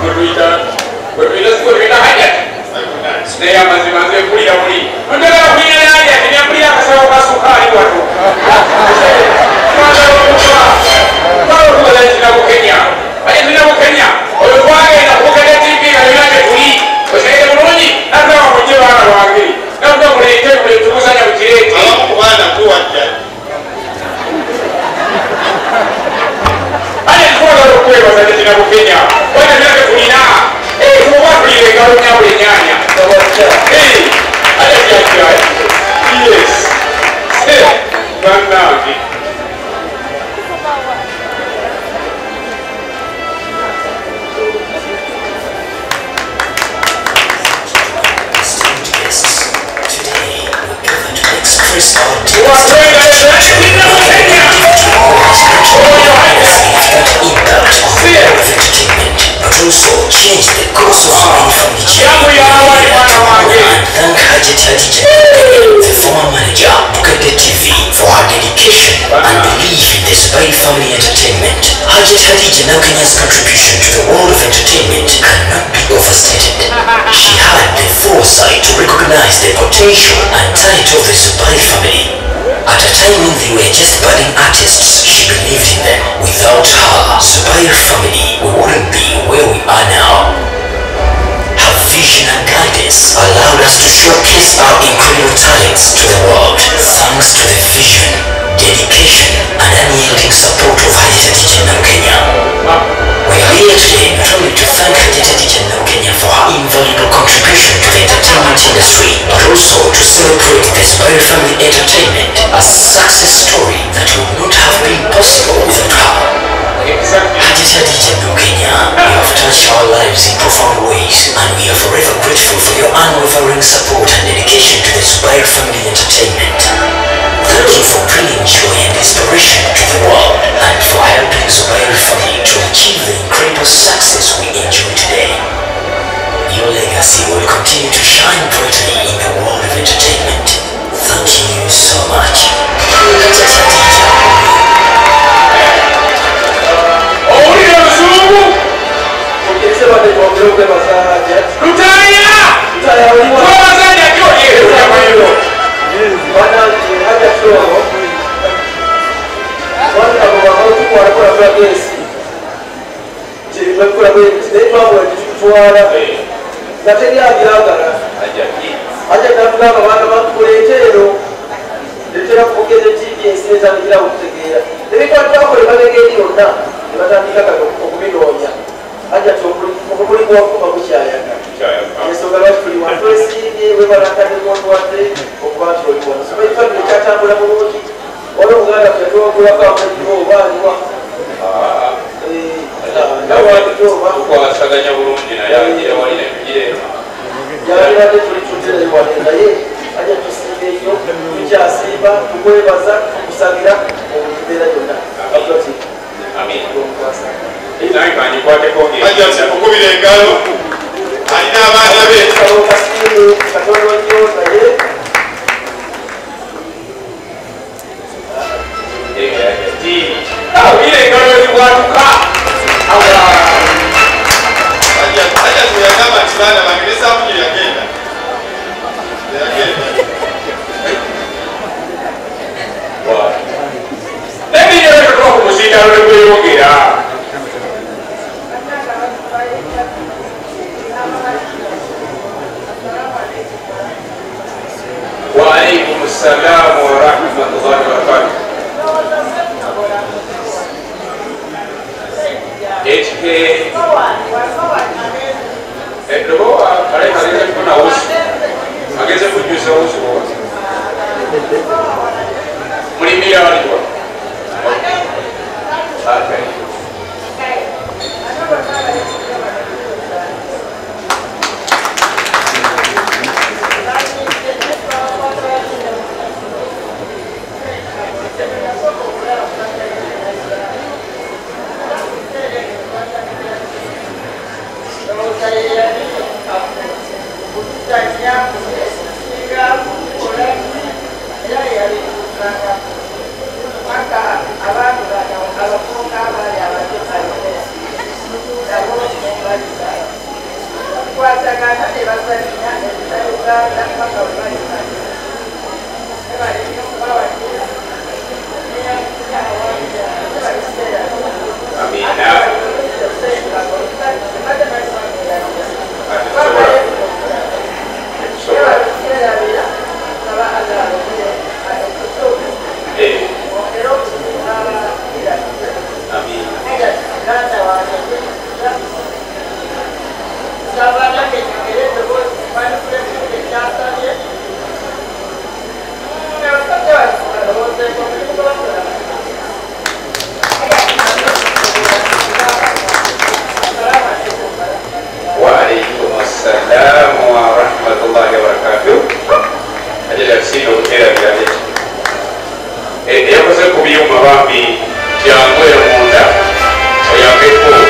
We're Hajjati. Stay up as you must be free. I'm going to be an idea. Can you bring up a sukari? Nabukenya. I am Nabukenya. Or the fire in a Okudamu TV and United We. But I am only not now for you are angry. Not now for the table to lose an opportunity. I don't want to do it. I didn't follow the way was in Nabukenya. What is that for now? Hey, for what reason? I don't know the Yanya. Hey, I just got you. Yes. Hey, run down. Also change the course of life from the and thank Hadijah, the former manager of Okudamu TV, for her dedication and belief in the Zubair family entertainment. Hadijah Nabukenya's contribution to the world of entertainment cannot be overstated. She had the foresight to recognize the potential and talent of the Zubair family. At a time when they were just budding artists, she believed in them. Without her, Zubair family, we wouldn't be where we are now. Her vision and guidance allowed us to showcase our incredible talents to the world. Thanks to the vision, dedication, and unyielding support of Hadijah Nabukenya. We are here today not only to thank Hadijah Nabukenya for her invaluable contribution to the entertainment industry, but also to celebrate the Zubair family entertainment, a success story that would not have been possible without her. Hadijah Nabukenya, you have touched our lives in profound ways, and we are forever grateful for your unwavering support and dedication to the Zubair family entertainment. Thank you for bringing joy and inspiration to the world, and for helping Zubair family to achieve the incredible success we enjoy today. Your legacy will continue to shine brightly in the world of entertainment. Thank you so much. وعليكم السلام ورحمة الله وبركاته. HK Edo kare kare kuna usu ageze kujuza usu muri mira walipo okay Maka Okukwatagana ne bazannya Uganda mpaka Uganda. Ebale nnyo kubawagira. Amina. Waalaikum assalam warahmatullahi wabarakatuh. Hajjati sino kera byali. Yakoze ku byuma bambi byangwe munda oyambeko